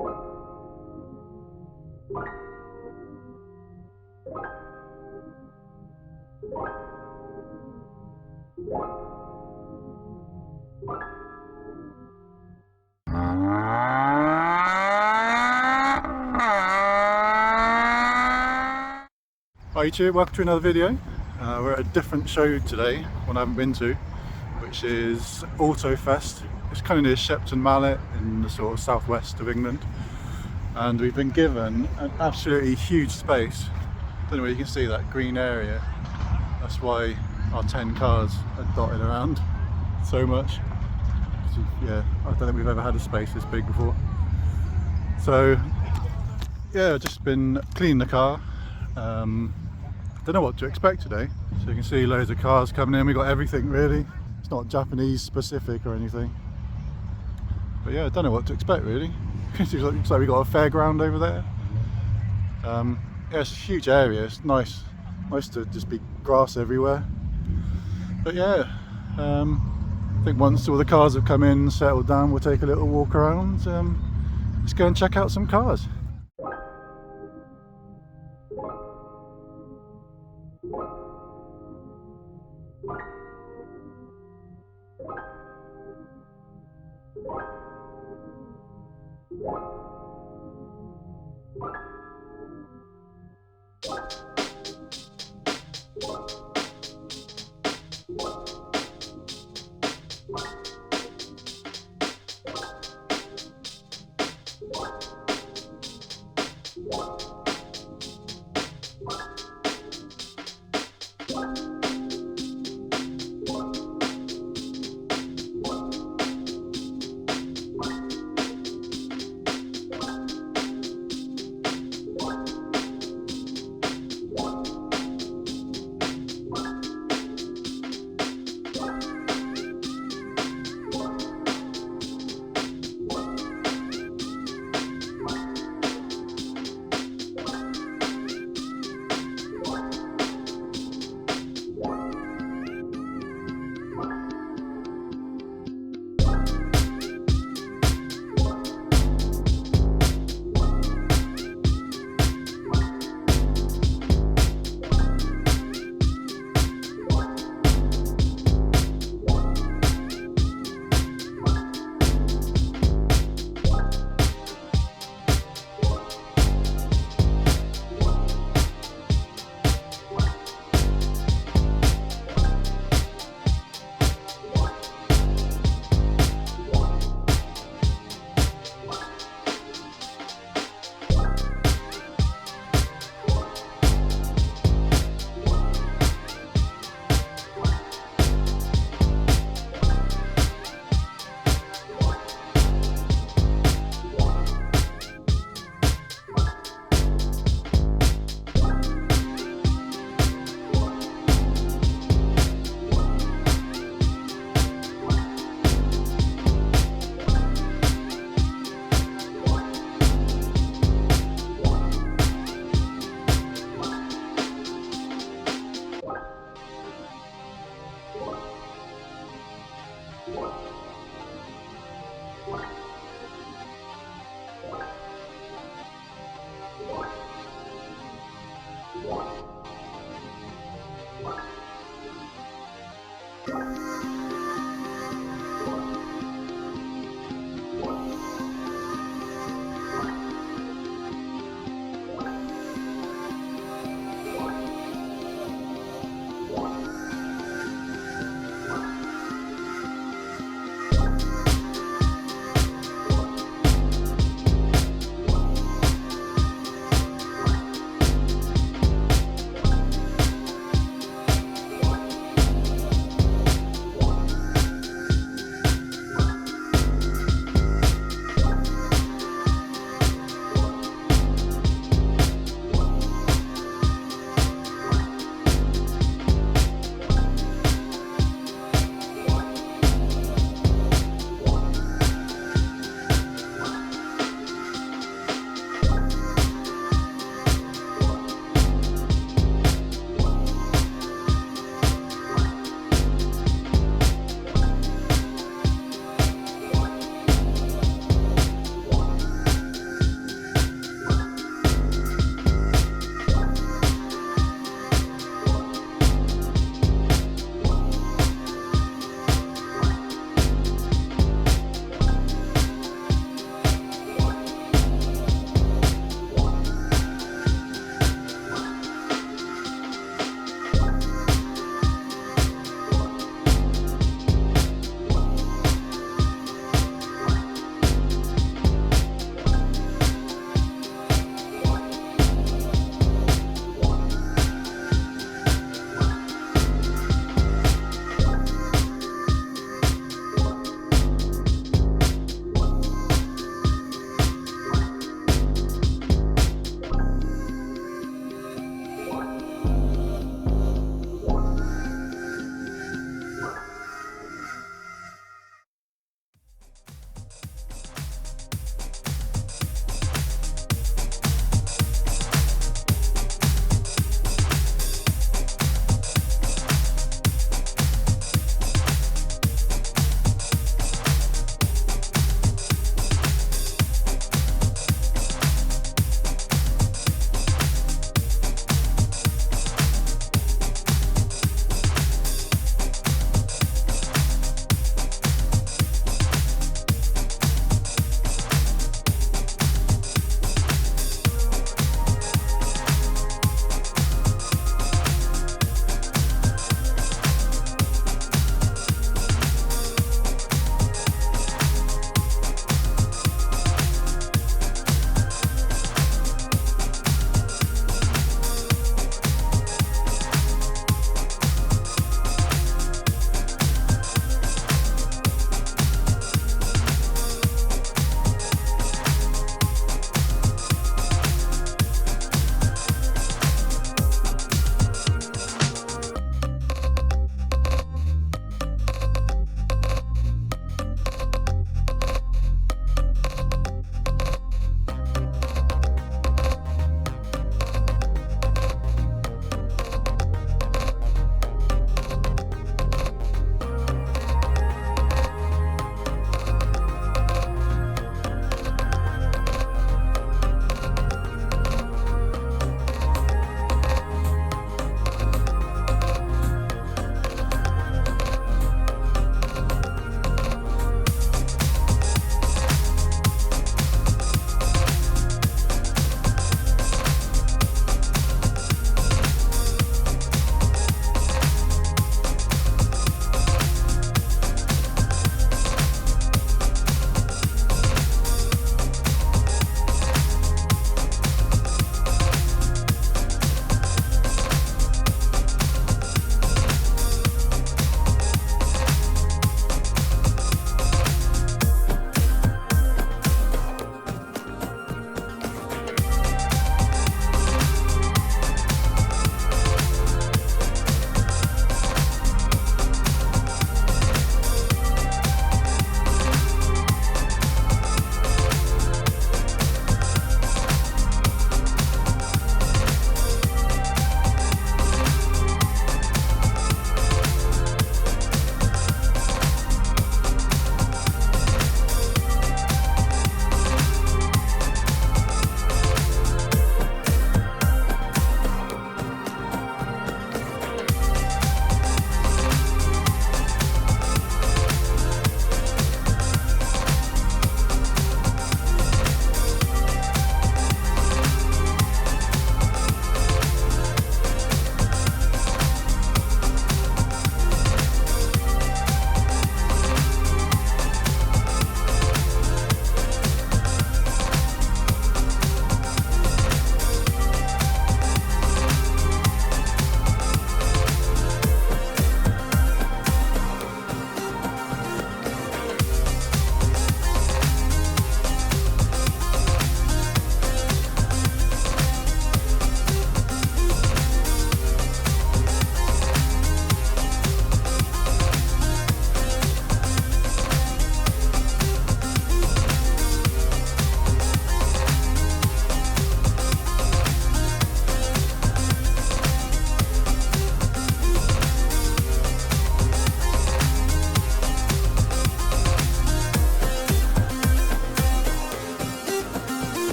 Hi YouTube, welcome to another video. We're at a different show today, one I haven't been to, which is Autofest. It's kind of near Shepton Mallet in the sort of southwest of England, and we've been given an absolutely huge space. I don't know where you can see that green area. That's why our 10 cars are dotted around so much. Yeah, I don't think we've ever had a space this big before. So yeah, I've just been cleaning the car. Don't know what to expect today. So you can see loads of cars coming in. We got everything really. It's not Japanese specific or anything. But yeah, I don't know what to expect really. It looks like we got a fairground over there. Yeah, it's a huge area. It's nice to just be grass everywhere. But yeah, I think once all the cars have come in and settled down, we'll take a little walk around. Let's go and check out some cars.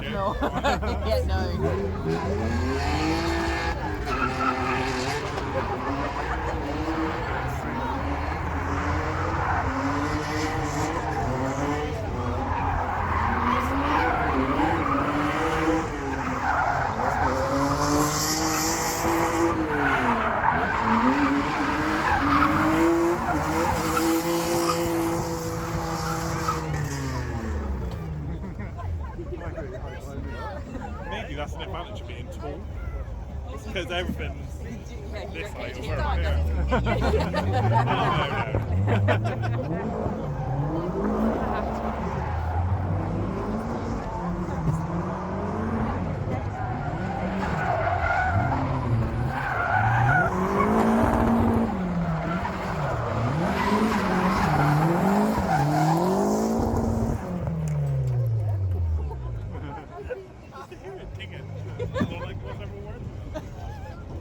No. Yeah, no. Maybe that's an advantage of being tall. Because everything's this height or wherever.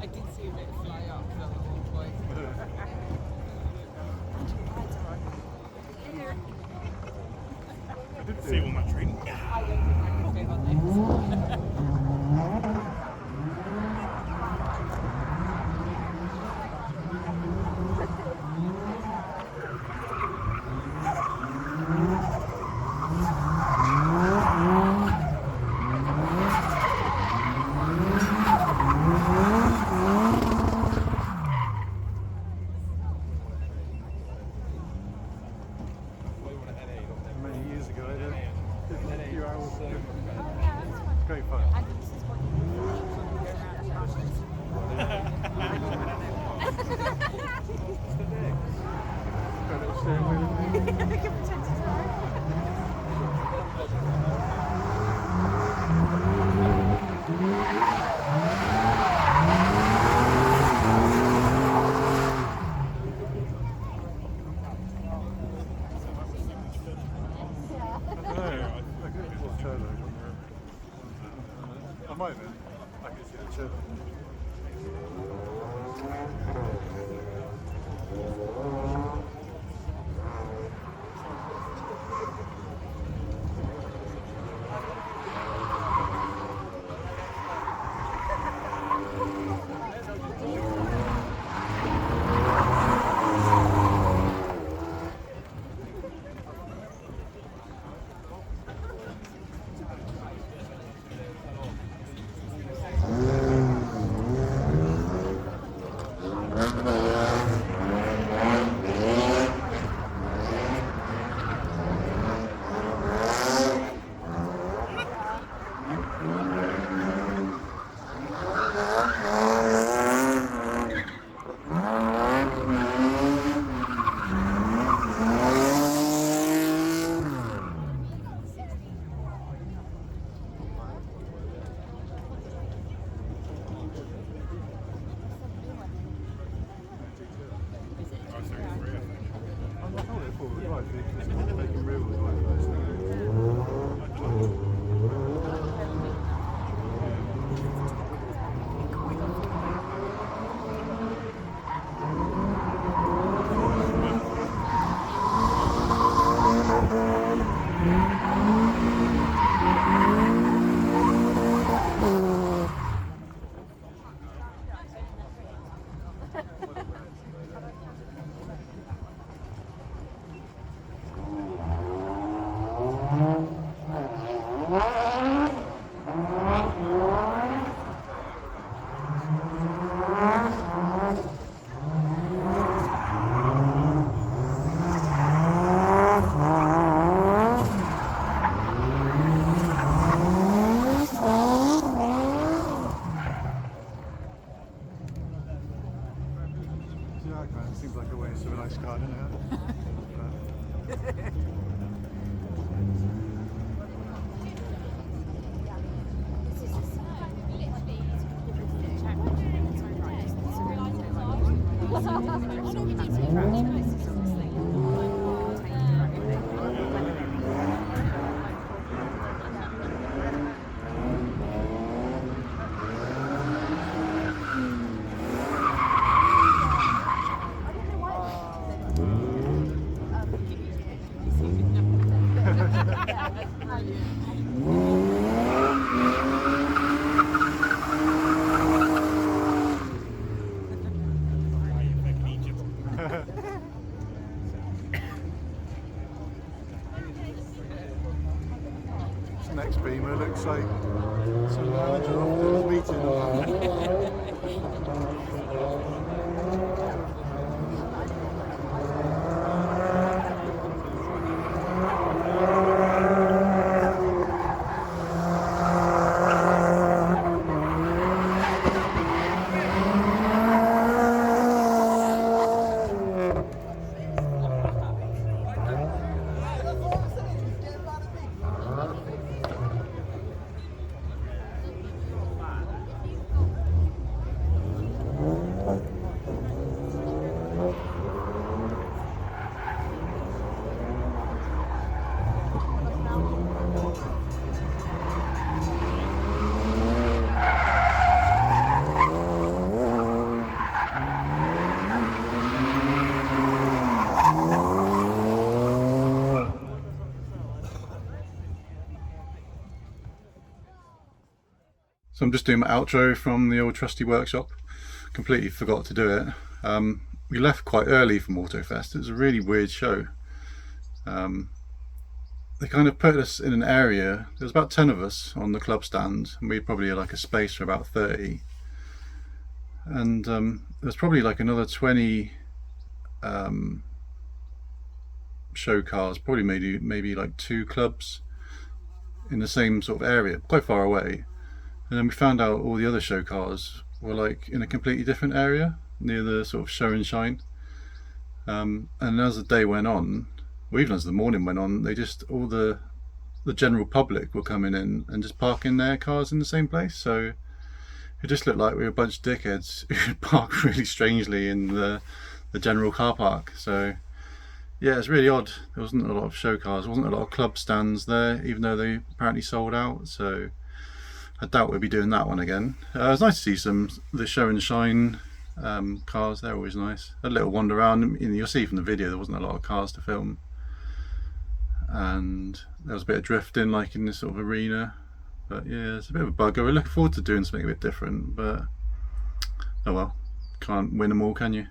I did see a bit fly up at one point. See all my training. I don't think I can go on this. Many years ago, I did a few hours. Great fun. Got a little steering wheel. I might then. I can see the chiller. Seems like a waste of a nice car, doesn't it? next beamer looks like some manager office meeting or something. So I'm just doing my outro from the old trusty workshop. Completely forgot to do it. We left quite early from Autofest. It was a really weird show. They kind of put us in an area. There was about 10 of us on the club stand, and we probably had like a space for about 30. And there's probably like another 20 show cars, probably maybe like 2 clubs in the same sort of area, quite far away. And then we found out all the other show cars were like in a completely different area near the sort of show and shine. And as the day went on, or even as the morning went on, they just, all the general public were coming in and just parking their cars in the same place. So it just looked like we were a bunch of dickheads who parked really strangely in the general car park. So yeah, it's really odd. There wasn't a lot of show cars, there wasn't a lot of club stands there, even though they apparently sold out. So I doubt we'll be doing that one again. It was nice to see the show and shine cars. They're always nice. A little wander around. You'll see from the video there wasn't a lot of cars to film, and there was a bit of drifting like in this sort of arena. But yeah, it's a bit of a bugger. We're looking forward to doing something a bit different, but oh well, can't win them all, can you?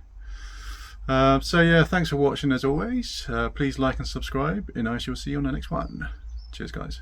So yeah, thanks for watching as always. Please like and subscribe, and I shall see you on the next one. Cheers guys.